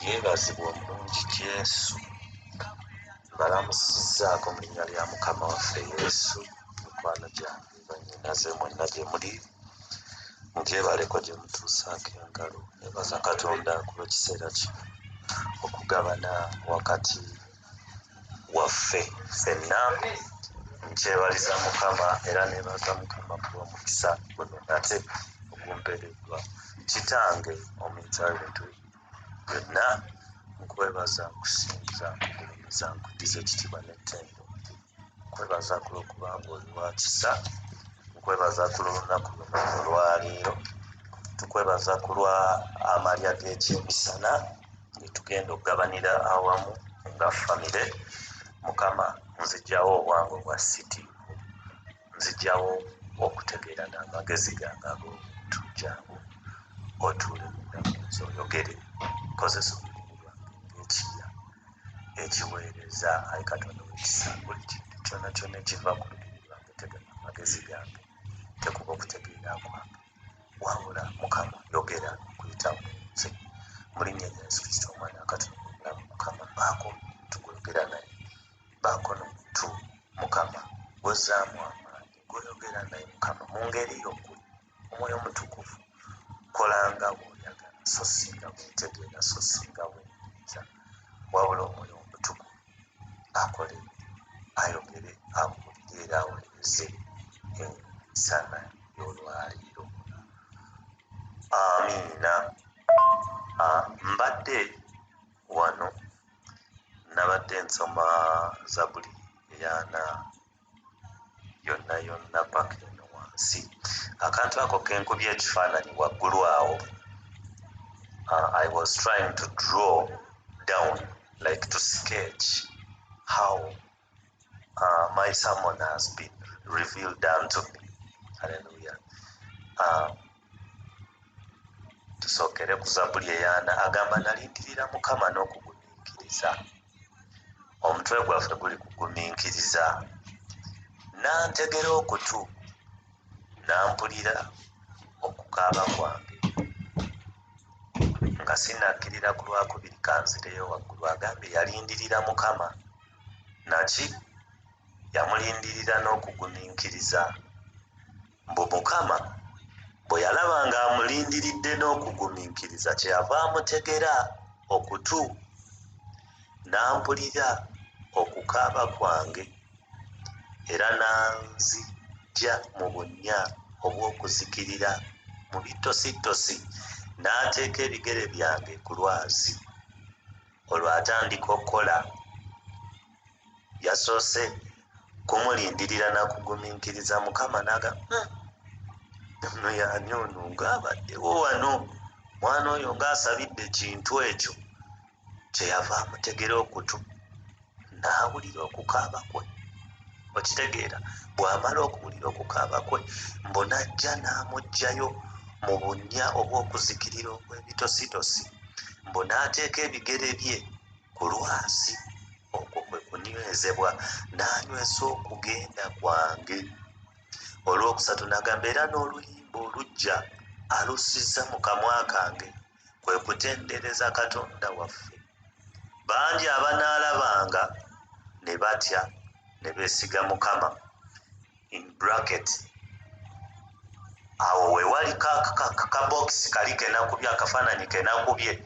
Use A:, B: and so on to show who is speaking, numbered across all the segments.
A: Yeebazibwa omulungi Yesu. Mbalamusizzaako mu linnya lya Mukama waffe Yesu. Mikwano gyange bannyinaze mwenna gye muli, ngyebaleko gye mutuusaako engalo. Neebaza Katonda kulw'ekiseera kino okugabana wakati waffe ffenna. Nkyebaliza Mukama era neebaza Mukama kulw'omukisa guno ate ogumpeereddwa. Kitange omuyita ebintu byonna, nkwebaza, nkusinza, nkugulumiza, nkuddiza ekitiibwa n'ettendo. Nkwebaza ku lw'okuba ng'oli wa kisa, nkwebaza ku lw'olunaku luno olwaleero, tukwebaza ku lwa amalya g'ekyemisana ge tugenda okugabanira awamu nga famire. Mukama, nzigyawo obwangu obwa sitiivu, nzigyawo okutegeera n'amagezi gange ag'obuntu jangu otuule munda munsi, oyogere, kozesa olulimi lwange ng'ekiya ekiweereza. Ayi Katonda w'ekisa, buli kintu kyonna kyonna ekiva ku lulimi lwange teganya amagezi gange, tekuba okutegeera kwange, wabula Mukama yogera okuyita mu nze. Mu linnya lya Yesu Kristo omwana wa Katonda omulamu. Mukama, baako omuntu gw'oyogera naye, baako n'omuntu Mukama gw'ozzaamu amaanyi, gw'oyogera naye Mukama mu ngeri y'okuli. Omwoyo Omutukuvu, kolanga bw'oyagala, so si nga bw'otegeera, so si nga bw'oyinza, wabula Omwoyo Omutukuvu akole, ayogere, abuulire era aweereze ensana y'olwaleero. Amiina. Mbadde wano nabadde nsoma Zabuli eyana yonna yonna paka eno wansi. Akantu ako kenkubye ekifaananyi waggulu awo, I was trying to draw down, like to sketch how my sermon has been revealed unto me. Hallelujah. Tusookere ku Zabuli eyana, agamba nalindirira Mukama n'okugumiikiriza. Omutwe gwaffe guli kugumiikiriza. Nantegera okutu, nampulira okukaaba kwange. Nga sinnakkirira ku lwakubiri kanzireyo waggulu, agambye yalindirira Mukama. Naki? Yamulindirira n'okugumiikiriza. Mbu Mukama bwe yalaba nga amulindiridde n'okugumiikiriza, kyeyava amutegera okutu, nampulira okukaaba kwange, era nanzigya mu bunnya obw'okuzikirira mu bitositosi, n'ateeka ebigere byange ku lwazi. Olwo atandika okukola. Yasoose kumulindirira n'akugumiikiriza. Mukama n'agamba, ono y'ani ono ng'abaddewo wano? Mwana oyo ng'asabidde ekintu ekyo. Kyeyava amutegera okutu, n'awulira okukaaba kwe. Okitegeera? Bw'amala okuwulira okukaaba kwe, mbu n'ajja n'amuggyayo mu bunnya obw'okuzikirira obw'ebitositosi, mbu n'ateeka ebigere bye ku lwazi. Okwo kwe kunywezebwa, n'anywesa okugenda kwange. Olwokusatu n'agamba, era n'oluyimba olujja alussizza mu kamwa kange, kwe kutendereza Katonda waffe. Bangi abanaalabanga ne batya, ne beesiga Mukama. In bracket, awo we wali kabokisi kali kenakubye, akafaananyi kenakubye,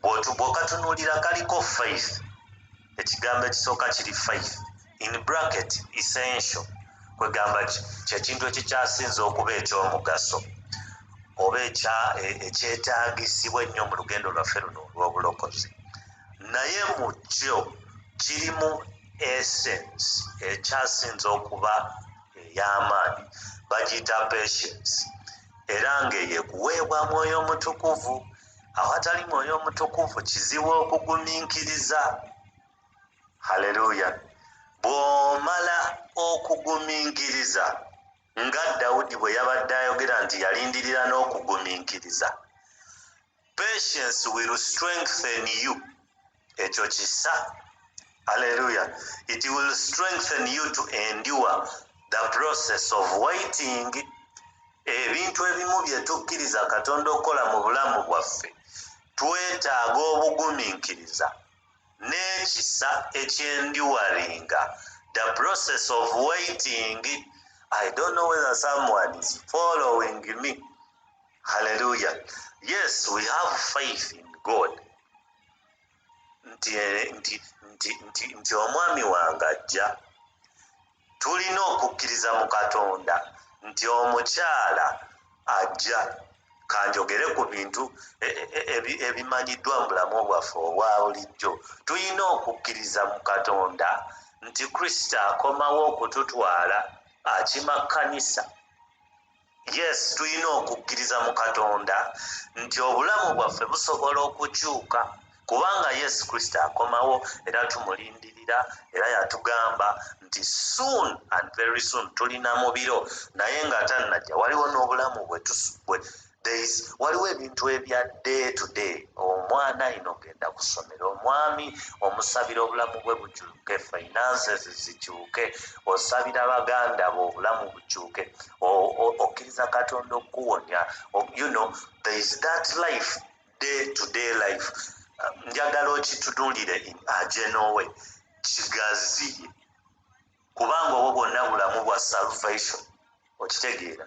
A: bw'okatunuulira kaliko faith. Ekigambo ekisooka kiri faith. In bracket, essential, kwegamba kyekintu ekikyasinza okuba ekyomugaso oba ekyetaagisibwa ennyo mu lugendo lwaffe luno olw'obulokozi. Naye mu kyo kirimu essence ekyasinza okuba ey'amaanyi, bagiyita patience, era ng'eyo kuweebwa Mwoyo Omutukuvu. Awatali Mwoyo Omutukuvu kizibu okugumiikiriza. Haleluya. Bw'omala okugumiikiriza, nga Dawudi bwe yabadde ayogera nti yalindirira n'okugumiikiriza, patience will strengthen you. Ekyo kisa. Haleluya. It will strengthen you to endure the process of waiting. Ebintu ebimu bye tukkiriza Katonda okukola mu bulamu bwaffe, twetaaga obugumiikiriza n'ekisa ekyendiwalinga, the process of waiting. I don't know whether someone is following me. Hallelujah. Yes, we have faith in God. Nti omwami wange ajja. Tulina okukkiriza mu Katonda nti omukyala ajja. Kanjogere ku bintu ebimanyiddwa mu bulamu bwaffe obwa bulijjo. Tulina okukkiriza mu Katonda nti Kristo akomawo okututwala akima kkanisa. Yes, tulina okukkiriza mu Katonda nti obulamu bwaffe busobola okukyuka kubanga Yesu Kristo akomawo era tumulindirira era yatugamba nti soon and very soon tulina mu biro naye nga tannajja. Waliwo n'obulamu waliwo ebintu ebya day to day. Omwana alina ogenda ku ssomero, omwami omusabira obulamu bwe bukyuke, finances zikyuke, osabira baganda bo obulamu bukyuke, okkiriza Katonda okuwonya. There is that life, day to day life. Njagala okitunuulire in a general way. Kigaziye kubanga obwo bwonna bulamu bwa salvation. Okitegeera?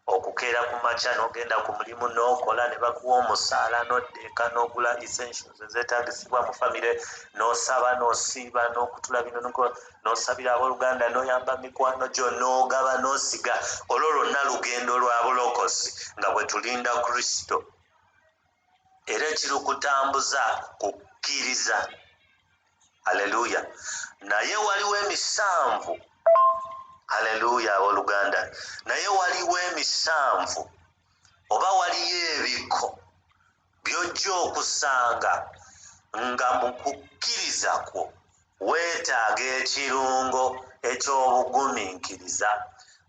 A: Okukeera ku makya n'ogenda ku mulimu n'okola ne bakuwa omusaala n'oddeeka n'ogula essentials ezeetaagisibwa mu famire, n'osaba n'osiiba n'okutula bino n'osabira abooluganda n'oyamba mikwano gyo n'ogaba n'osiga. Olwo lwonna lugendo lwa bulokozi nga bwe tulinda Kristo. Era ekirukutambuza kukkiriza. Haleluya. Naye waliwo emisanvu. Haleluya abooluganda. Naye waliwo emisanvu oba waliyo ebiko by'ojja okusanga nga mu kukkiriza kwo weetaaga ekirungo eky'obugumiikiriza.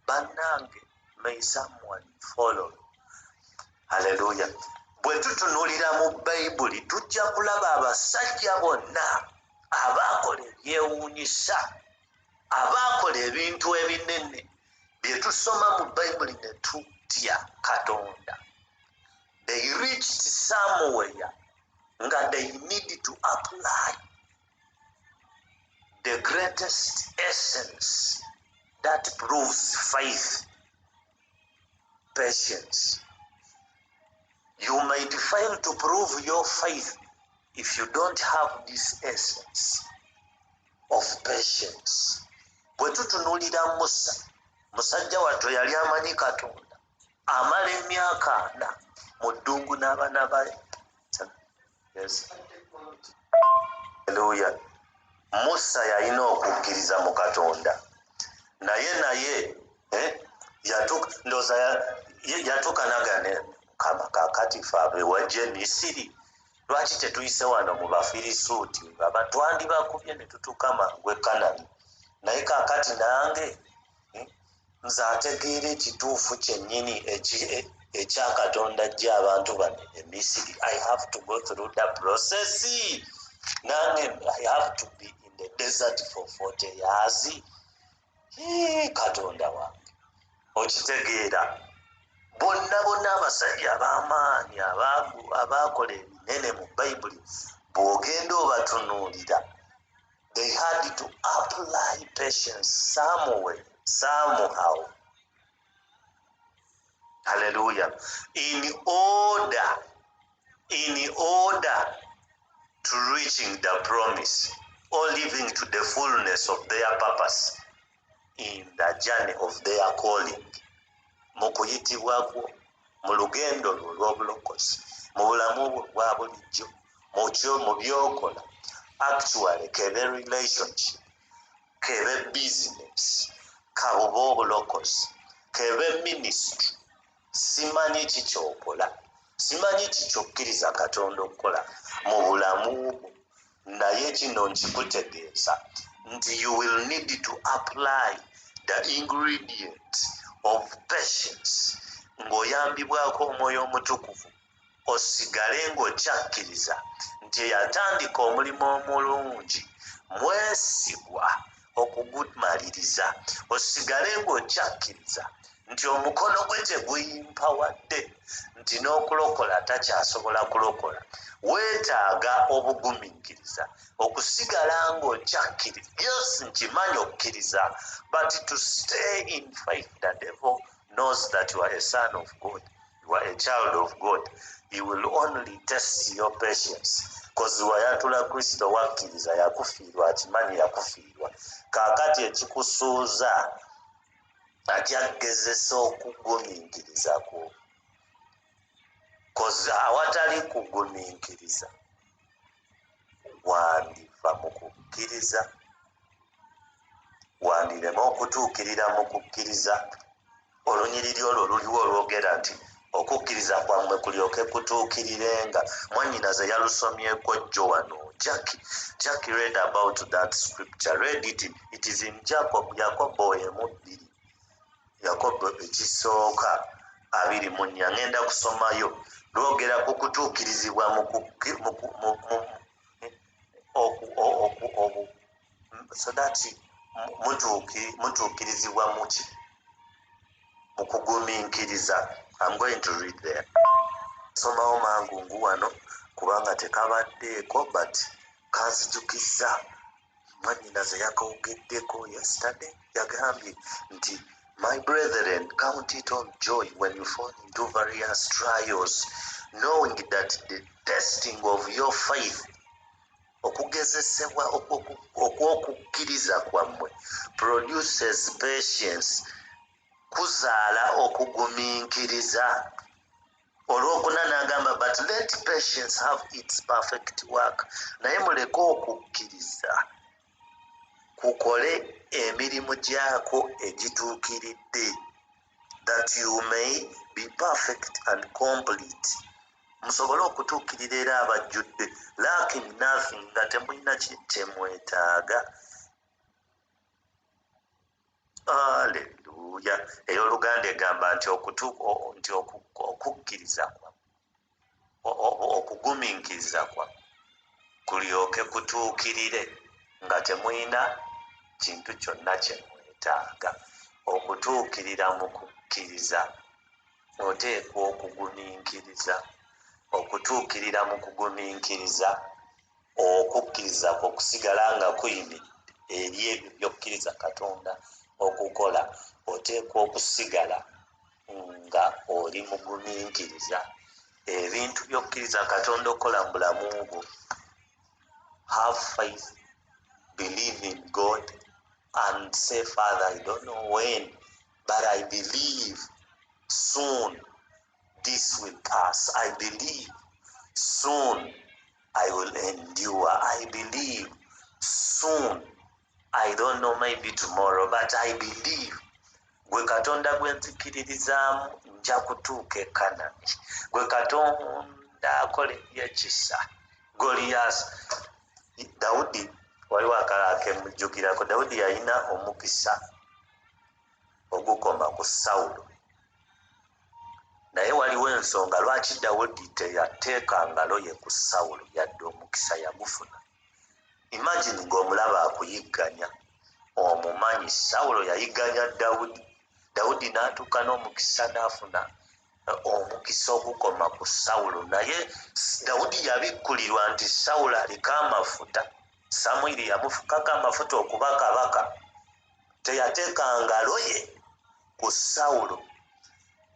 A: Bannange, may someone follow. Haleluya. Bwe tutunuulira mu Bayibuli tujja kulaba abasajja bonna abaakola ebyewuunyisa, abaakola ebintu ebinene bye tusoma mu Bayibuli ne tutya Katonda. They reached somewhere nga they need to apply the greatest essence that proves faith, patience. You might fail to prove your faith if you don't have this essence of patience. Bwe tutunuulira Musa, musajja wattu yali amanyi Katonda, amala emyaka 4 mu ddungu n'abaana ba Yes. Haleluya. Musa yalina okukkiriza mu Katonda. Naye yatuuka n'agane Mukama kaakati ffe abewajja e Misiri. Lwaki tetuyise wano mu Bafirisuuti? Twandibakubye ne tutuuka mangu e Kanani. Naye kaakati nange nze ategeera ekituufu kyennyini ekya Katonda ajja abantu bano e Misiri. I have to go through the process. Nange I have to be in the desert for 40 years. Katonda wange okitegeera. Bonna abasajja ab'amaanyi abaakola ebinene mu Bayibuli bw'ogenda obatunuulira, they had to apply patience somewhere, somehow. Hallelujah. In order to reaching the promise or living to the fullness of their purpose in the journey of their calling. Mu kuyitibwa kwo, mu lugendo lwo olw'obulokozi, mu bulamu bwo bwa bulijjo, mu byokola, actually kebe relationship, kebe business, kabuba obulokozi, kebe ministry, simanyi ki ky'okola, simanyi ki ky'okkiriza Katonda okukola mu bulamu bwo, naye kino nkikutegeeza nti you will need to apply the ingredients of patience ng'oyambibwako Omwoyo Omutukuvu, osigale ng'okyakkiriza nti eyatandika omulimu omulungi mwesigwa okugumaliriza, osigale ng'okyakkiriza nti omukono gwe teguyimpawadde, nti n'okulokola takyasobola kulokola, weetaaga obugumiikiriza okusigala ng'okyakkiriza. Yes, nkimanyi okukkiriza, but to stay in faith. The devil knows that you are a son of God, you are a child of God. He will only test your patience. Because wayatula Kristo wakkiriza yakufiirwa, akimanyi yakufiirwa. Kaakati ekikusuuza ati agezesa okugumiikiriza kwo. Because awatali kugumiikiriza wandiva mu kukkiriza, wandirema okutuukirira mu kukkiriza. Olunyiriri olwo luliwo olwogera nti okukkiriza kwammwe kulyoke kutuukirirenga. Mwannyinaze yalusomyeko jjo wano. Jackie read about that scripture. Read it. It is in Jacob, Yakobo 1:2. Yakobo ekisooka 2:4. Ngenda kusomayo. Lwogera ku kutuukirizibwa so that mutuukirizibwa muki mu kugumiikiriza. I'm going to read there. Somawo mangungu wano kubanga tekabaddeeko, but kanzijukizza mwannyinaze yakawugeddeko yesterday. Yagambye nti my brethren, count it all joy when you fall into various trials, knowing that the testing of your faith, okugezesebwa okw'okukkiriza kwammwe, produces patience, kuzaala okugumiikiriza. Olwokuna n'agamba, but let patience have its perfect work. Naye muleke okukkiriza kukole emirimu gyako egituukiridde, that you may be perfect and complete. Musobole okutuukirira era abajjudde, lacking nothing, nga temulina kyemwetaaga. Haleluya. Ey'Oluganda egamba nti okukkiriza kwa okugumiikiriza kwa kulyoke kutuukirire nga temulina kintu kyonna kyemwetaaga. Okutuukirira mu kukkiriza oteekwa okugumiikiriza. Okutuukirira mu kugumiikiriza, okukkiriza kwo kusigala nga kuyimiridde eri ebyo by'okkiriza Katonda okukola. Oteekwa okusigala nga oli mugumiikiriza ebintu by'okkiriza Katonda okukola mu bulamu bwo. Have faith, believe in God and say, Father, I don't know when, but I believe soon this will pass. I believe soon I will endure. I believe soon, I don't know, maybe tomorrow, but I believe. Gwe Katonda gwe nzikiririzaamu nja kutuuka e Kanani. Gwe Katonda akola ebyekisa. Goliath, Dawudi, waliwo akalala kemujjukirako. Dawudi yalina omukisa ogukoma ku Sawulo. Naye waliwo ensonga lwaki Dawudi teyateeka ngalo ye ku Sawulo yadde omukisa yagufuna. Imagine ng'omulaba akuyigganya, omumanyi Sawulo yayigganya Dawudi. Dawudi n'atuuka n'omukisa n'afuna omukisa ogukoma ku Sawulo. Naye Dawudi yabikkulirwa nti Sawulo aliko amafuta. Samwiri yamufukako amafuta okuba kabaka. Teyateeka ngalo ye ku Sawulo.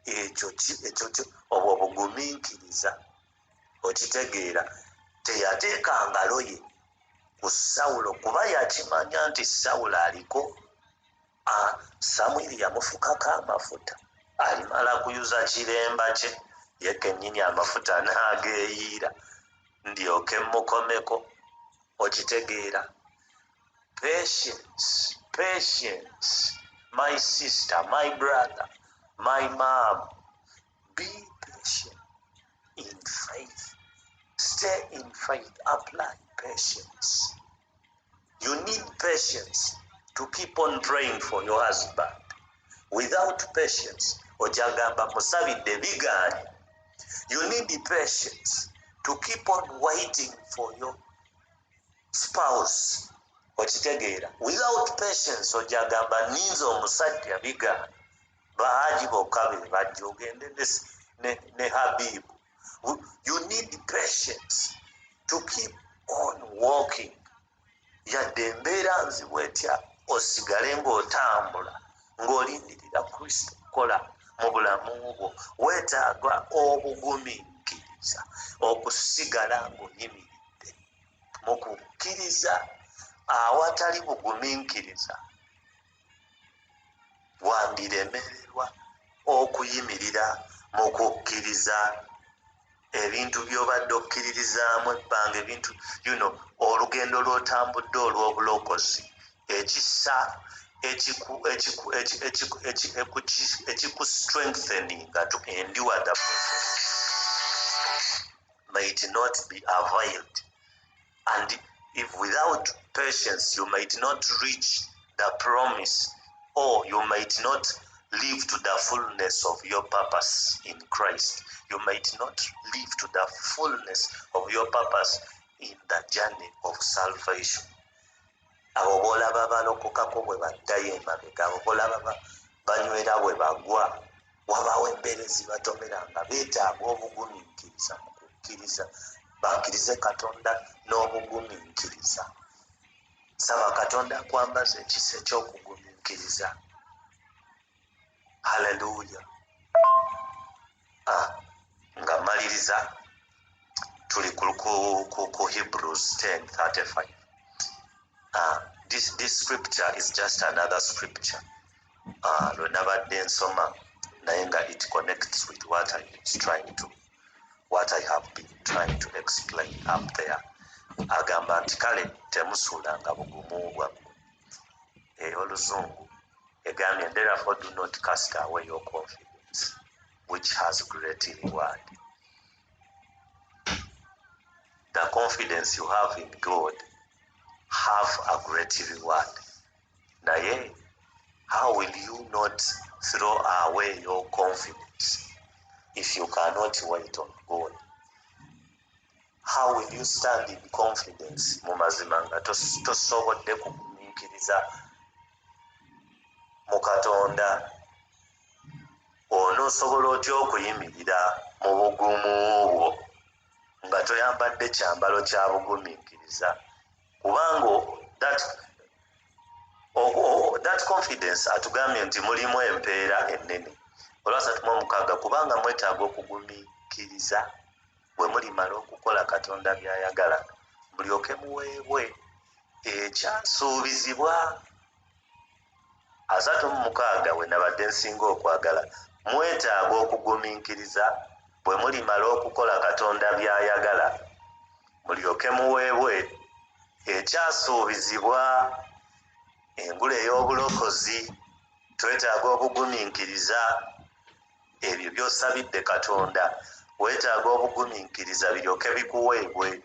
A: Ekyo obwo obugumiikiriza. Okitegeera, teyateeka ngalo ye ku Sawulo kuba yakimanya nti Sawulo aliko. Samwiri yamufukako amafuta, alimala kuyuza kiremba kye, ye kennyini amafuta n'ageeyiira ndyoke mukomeko. Okitegeera, patience, patience, my sister, my brother, my mom, be patient in faith. Stay in faith, apply patience. You need patience to keep on praying for your husband. Without patience, ojagamba musabidde bigaanye. You need patience to keep on waiting for your spouse. Okitegeera, without patience ojagamba ninza omusajja bigaanye. Bahaji bokka be bajja ogende ne Habibu. You need patience to keep on walking. Yadde embeera nzibu etya osigale ng'otambula ng'olindirira Kristo kola mu bulamu bwo. Weetaaga obugumiikiriza okusigala ng'oyimiridde mu kukkiriza. Awatali bugumiikiriza wandiremererwa okuyimirira mu kukkiriza ebintu by'obadde okkiririzaamu ebbanga, ebintu olugendo lw'otambudde olw'obulokozi, ekisa ekiku-strengtheninga to endure the process might not be availed, and if without patience you might not reach the promise, or you might not live to the fullness of your purpose in Christ. You might not live to the fullness of your purpose in the journey of salvation. Abo bolaba balokokako bwe baddayo emabega, abo bolaba banywera bwe bagwa, wabaawo embeera ezibatomera nga beetaaga obugumiikiriza mu kukkiriza. Bakkirize Katonda n'obugumiikiriza. Saba Katonda akwambaza ekisa eky'okugumiikiriza. Haleluya. Nga maliriza tuli ku Hebrews 10:35. This scripture is just another scripture. Lwe nabadde nsoma naye nga it connects with what I have been trying to explain up there. Agamba nti kale temusuulanga bugumu bwammwe. Oluzungu egambye, therefore do not cast away your confidence, which has great reward. The confidence you have in God have a great reward. Naye, how will you not throw away your confidence if you cannot wait on God? How will you stand in confidence mu mazima nga tosobodde kugumiikiriza mu Katonda? Onoosobola otya okuyimirira mu bugumu bwo nga toyambadde kyambalo kya bugumiikiriza? Kubanga that confidence atugambye nti mulimu empeera ennene. Olwasatu mu omukaaga, kubanga mwetaaga okugumiikiriza bwe mulimala okukola Katonda by'ayagala, mulyoke muweebwe ekyasuubizibwa. 36 we nabadde nsinga okwagala, mwetaaga okugumiikiriza bwe mulimala okukola Katonda by'ayagala, mulyoke muweebwe ekyasuubizibwa. Engule ey'obulokozi, twetaaga obugumiikiriza. Ebyo by'osabidde Katonda weetaaga obugumiikiriza biryoke bikuweebwe.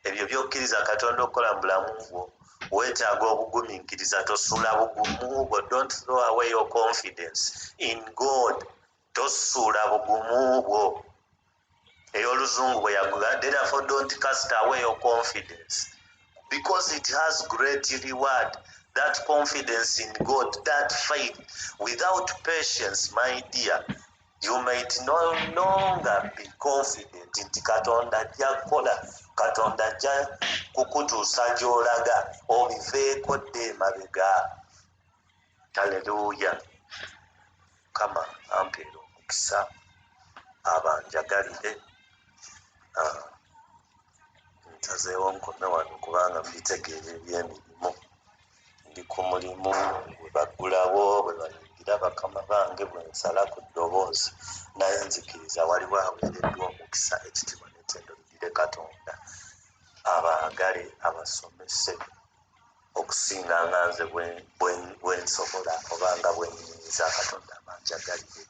A: Ebyo by'okkiriza Katonda okukola mu bulamu bwo weetaaga obugumiikiriza. Tosuula bugumu bwo. Don't throw away your confidence in God. Tosuula bugumu bwo. Ey'oluzungu bwe yaguga, therefore don't cast away your confidence, because it has great reward. That confidence in God, that faith. Without patience, my dear, you might no longer be confident nti Katonda ajja kukola, Katonda ajja kukutuusa gy'olaga, obiveeko dde emabega. Haleluya. Kama ampeera omukisa abanjagalire. Ntazeewo nkome wano kubanga mbitegeera eby'emirimu. Ndi ku mulimu bwe baggulawo, bwe bayingira bakama bange, bwe nsala ku ddoboozi, naye nzikiriza waliwo aweereddwa omukisa, ekitiibwa n'ettendo bidire Katonda, abaagale abasomese okusinga nga nze bwe nsobola oba nga bwe nnyinza. Katonda abanjagalire.